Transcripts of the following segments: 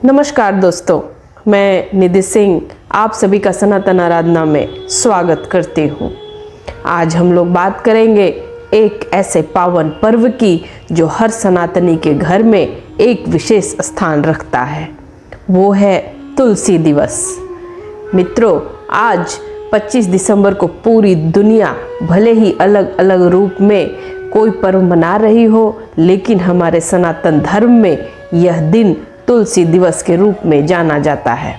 नमस्कार दोस्तों, मैं निधि सिंह आप सभी का सनातन आराधना में स्वागत करती हूँ। आज हम लोग बात करेंगे एक ऐसे पावन पर्व की जो हर सनातनी के घर में एक विशेष स्थान रखता है। वो है तुलसी दिवस। मित्रों, आज 25 दिसंबर को पूरी दुनिया भले ही अलग अलग रूप में कोई पर्व मना रही हो, लेकिन हमारे सनातन धर्म में यह दिन तुलसी दिवस के रूप में जाना जाता है।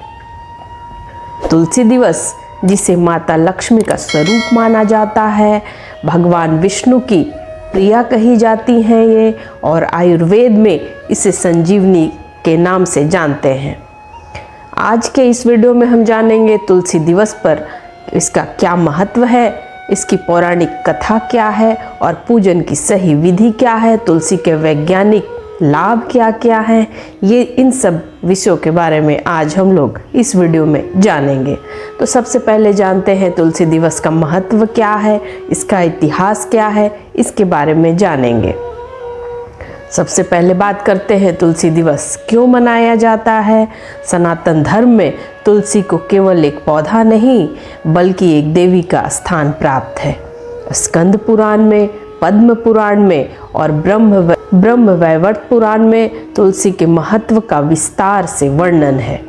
तुलसी दिवस, जिसे माता लक्ष्मी का स्वरूप माना जाता है, भगवान विष्णु की प्रिया कही जाती हैं ये, और आयुर्वेद में इसे संजीवनी के नाम से जानते हैं। आज के इस वीडियो में हम जानेंगे तुलसी दिवस पर इसका क्या महत्व है, इसकी पौराणिक कथा क्या है और पूजन की सही विधि क्या है, तुलसी के वैज्ञानिक लाभ क्या क्या हैं। ये इन सब विषयों के बारे में आज हम लोग इस वीडियो में जानेंगे। तो सबसे पहले जानते हैं तुलसी दिवस का महत्व क्या है, इसका इतिहास क्या है, इसके बारे में जानेंगे। सबसे पहले बात करते हैं तुलसी दिवस क्यों मनाया जाता है। सनातन धर्म में तुलसी को केवल एक पौधा नहीं बल्कि एक देवी का स्थान प्राप्त है। स्कंद पुराण में, पद्म पुराण में और ब्रह्म वैवर्त पुराण में तुलसी के महत्व का विस्तार से वर्णन है।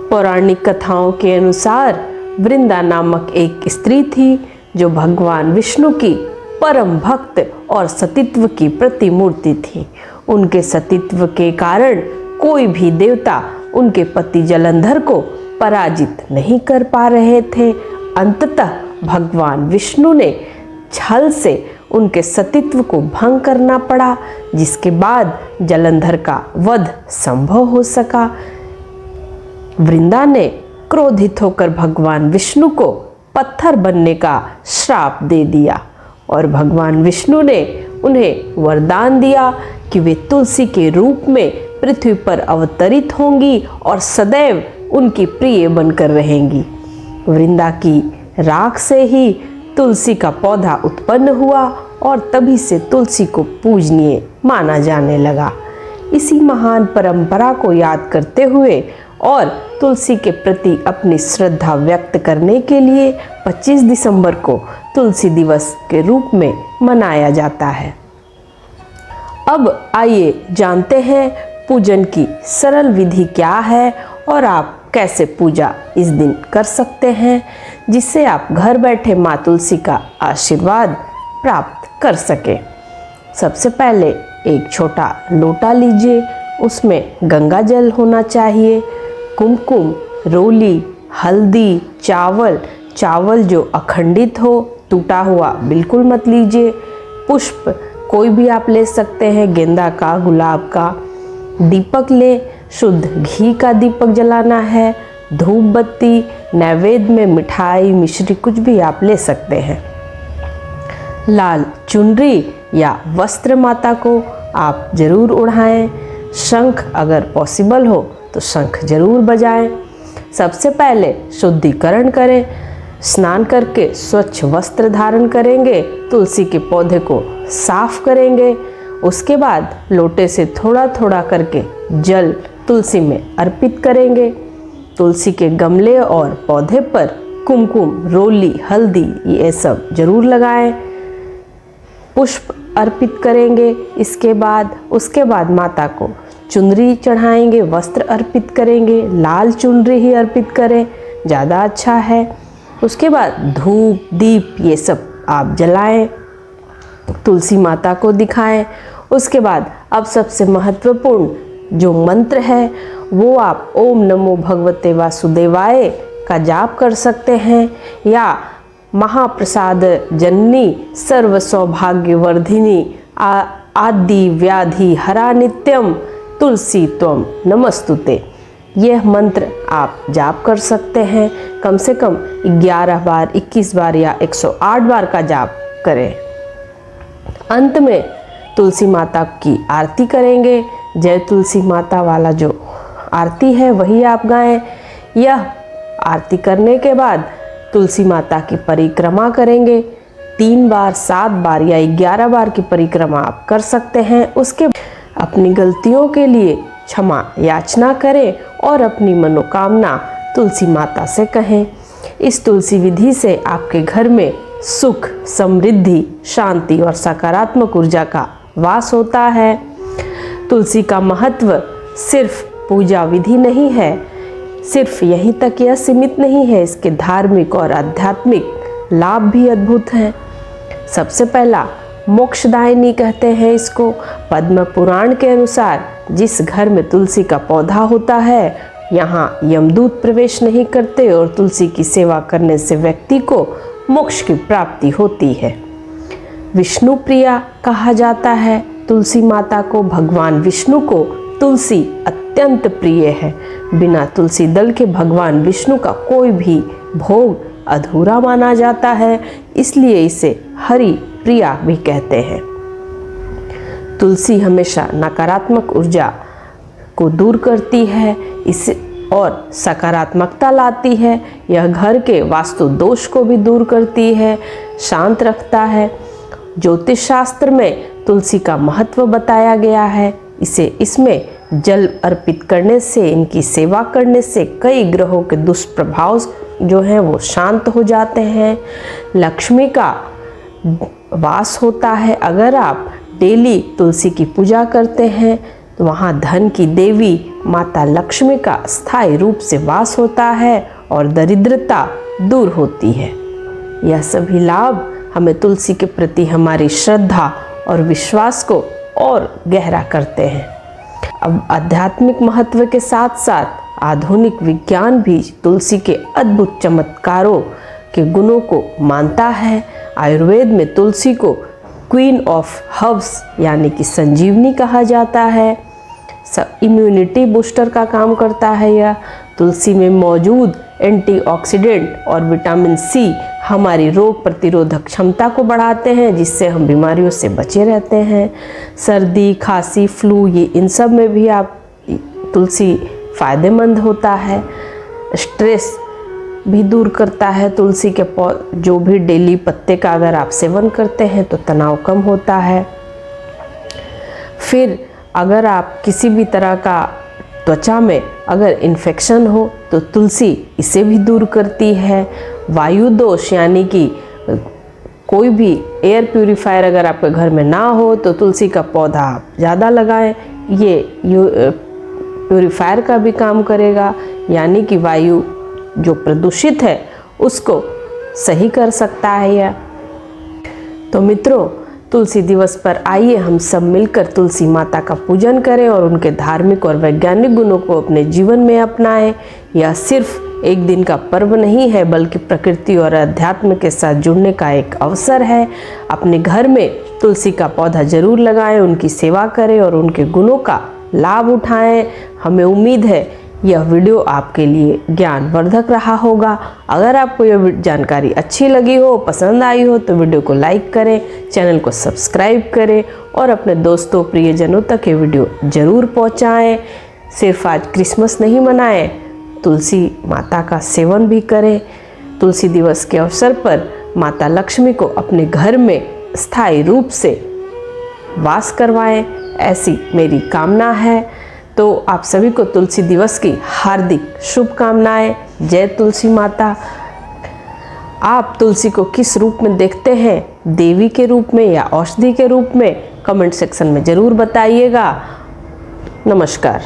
पौराणिक कथाओं के अनुसार वृंदा नामक एक स्त्री थी जो भगवान विष्णु की परम भक्त और सतीत्व की प्रतिमूर्ति थी। उनके सतीत्व के कारण कोई भी देवता उनके पति जलंधर को पराजित नहीं कर पा रहे थे। अंततः भगवान विष्णु ने छल से उनके सतीत्व को भंग करना पड़ा, जिसके बाद जलंधर का वध संभव हो सका। वृंदा ने क्रोधित होकर भगवान विष्णु को पत्थर बनने का श्राप दे दिया और भगवान विष्णु ने उन्हें वरदान दिया कि वे तुलसी के रूप में पृथ्वी पर अवतरित होंगी और सदैव उनकी प्रिय बनकर रहेंगी। वृंदा की राख से ही तुलसी का पौधा उत्पन्न हुआ और तभी से तुलसी को पूजनीय माना जाने लगा। इसी महान परंपरा को याद करते हुए और तुलसी के प्रति अपनी श्रद्धा व्यक्त करने के लिए 25 दिसंबर को तुलसी दिवस के रूप में मनाया जाता है। अब आइए जानते हैं पूजन की सरल विधि क्या है और आप कैसे पूजा इस दिन कर सकते हैं, जिससे आप घर बैठे माँ तुलसी का आशीर्वाद प्राप्त कर सके। सबसे पहले एक छोटा लोटा लीजिए, उसमें गंगा जल होना चाहिए, कुमकुम, रोली, हल्दी, चावल जो अखंडित हो, टूटा हुआ बिल्कुल मत लीजिए। पुष्प कोई भी आप ले सकते हैं, गेंदा का, गुलाब का। दीपक ले, शुद्ध घी का दीपक जलाना है। धूप बत्ती, नैवेद्य में मिठाई, मिश्री कुछ भी आप ले सकते हैं। लाल चुनरी या वस्त्र माता को आप जरूर ओढ़ाएं। शंख अगर पॉसिबल हो तो शंख जरूर बजाएं। सबसे पहले शुद्धिकरण करें। स्नान करके स्वच्छ वस्त्र धारण करेंगे, तुलसी के पौधे को साफ करेंगे। उसके बाद लोटे से थोड़ा थोड़ा करके जल तुलसी में अर्पित करेंगे। तुलसी के गमले और पौधे पर कुमकुम, रोली, हल्दी ये सब जरूर लगाएं। पुष्प अर्पित करेंगे। उसके बाद माता को चुनरी चढ़ाएंगे, वस्त्र अर्पित करेंगे। लाल चुनरी ही अर्पित करें, ज़्यादा अच्छा है। उसके बाद धूप, दीप ये सब आप जलाएं, तुलसी माता को दिखाएं। उसके बाद अब सबसे महत्वपूर्ण जो मंत्र है वो आप ओम नमो भगवते वासुदेवाय का जाप कर सकते हैं, या महाप्रसाद जननी सर्व सौभाग्यवर्धिनी आदि व्याधि हरा नित्यम तुलसी त्वम नमस्तुते। यह मंत्र आप जाप कर सकते हैं। कम से कम 11 बार, 21 बार या 108 बार का जाप करें। अंत में तुलसी माता की आरती करेंगे। जय तुलसी माता वाला जो आरती है वही आप गाएं। यह आरती करने के बाद तुलसी माता की परिक्रमा करेंगे। 3 बार, 7 बार या 11 बार की परिक्रमा आप कर सकते हैं। उसके अपनी गलतियों के लिए क्षमा याचना करें और अपनी मनोकामना तुलसी माता से कहें। इस तुलसी विधि से आपके घर में सुख, समृद्धि, शांति और सकारात्मक ऊर्जा का वास होता है। तुलसी का महत्व सिर्फ पूजा विधि नहीं है, सिर्फ यहीं तक यह सीमित नहीं है, इसके धार्मिक और आध्यात्मिक लाभ भी अद्भुत हैं। सबसे पहला, मोक्षदायिनी कहते हैं इसको। पद्म पुराण के अनुसार जिस घर में तुलसी का पौधा होता है, यहाँ यमदूत प्रवेश नहीं करते और तुलसी की सेवा करने से व्यक्ति को मोक्ष की प्राप्ति होती है। विष्णु प्रिया कहा जाता है तुलसी माता को। भगवान विष्णु को तुलसी अत्यंत प्रिय है। बिना तुलसी दल के भगवान विष्णु का कोई भी भोग अधूरा माना जाता है, इसलिए इसे हरि प्रिया भी कहते हैं। तुलसी हमेशा नकारात्मक ऊर्जा को दूर करती है इसे और सकारात्मकता लाती है। यह घर के वास्तु दोष को भी दूर करती है, शांत रखता है। ज्योतिष शास्त्र में तुलसी का महत्व बताया गया है। इसमें जल अर्पित करने से, इनकी सेवा करने से कई ग्रहों के दुष्प्रभाव जो हैं वो शांत हो जाते हैं। लक्ष्मी का वास होता है। अगर आप डेली तुलसी की पूजा करते हैं तो वहाँ धन की देवी माता लक्ष्मी का स्थायी रूप से वास होता है और दरिद्रता दूर होती है। यह सभी लाभ हमें तुलसी के प्रति हमारी श्रद्धा और विश्वास को और गहरा करते हैं। अब आध्यात्मिक महत्व के साथ साथ आधुनिक विज्ञान भी तुलसी के अद्भुत चमत्कारों के गुणों को मानता है। आयुर्वेद में तुलसी को क्वीन ऑफ हर्ब्स यानी कि संजीवनी कहा जाता है। इम्यूनिटी बूस्टर का काम करता है यह। तुलसी में मौजूद एंटीऑक्सीडेंट और विटामिन सी हमारी रोग प्रतिरोधक क्षमता को बढ़ाते हैं, जिससे हम बीमारियों से बचे रहते हैं। सर्दी, खांसी, फ्लू, ये इन सब में भी आप तुलसी फ़ायदेमंद होता है। स्ट्रेस भी दूर करता है। तुलसी के जो भी डेली पत्ते का अगर आप सेवन करते हैं तो तनाव कम होता है। फिर अगर आप किसी भी तरह का त्वचा में अगर इन्फेक्शन हो तो तुलसी इसे भी दूर करती है। वायु दोष यानी कि कोई भी एयर प्यूरीफायर अगर आपके घर में ना हो तो तुलसी का पौधा आप ज़्यादा लगाएं। ये प्यूरीफायर का भी काम करेगा, यानी कि वायु जो प्रदूषित है उसको सही कर सकता है यह। तो मित्रों, तुलसी दिवस पर आइए हम सब मिलकर तुलसी माता का पूजन करें और उनके धार्मिक और वैज्ञानिक गुणों को अपने जीवन में अपनाएं। यह सिर्फ एक दिन का पर्व नहीं है, बल्कि प्रकृति और अध्यात्म के साथ जुड़ने का एक अवसर है। अपने घर में तुलसी का पौधा जरूर लगाएं, उनकी सेवा करें और उनके गुणों का लाभ उठाएं। हमें उम्मीद है यह वीडियो आपके लिए ज्ञानवर्धक रहा होगा। अगर आपको यह जानकारी अच्छी लगी हो, पसंद आई हो तो वीडियो को लाइक करें, चैनल को सब्सक्राइब करें और अपने दोस्तों प्रियजनों तक ये वीडियो ज़रूर पहुंचाएं। सिर्फ आज क्रिसमस नहीं मनाएं, तुलसी माता का सेवन भी करें। तुलसी दिवस के अवसर पर माता लक्ष्मी को अपने घर में स्थायी रूप से वास करवाएं, ऐसी मेरी कामना है। तो आप सभी को तुलसी दिवस की हार्दिक शुभकामनाएं। जय तुलसी माता। आप तुलसी को किस रूप में देखते हैं, देवी के रूप में या औषधि के रूप में? कमेंट सेक्शन में ज़रूर बताइएगा। नमस्कार।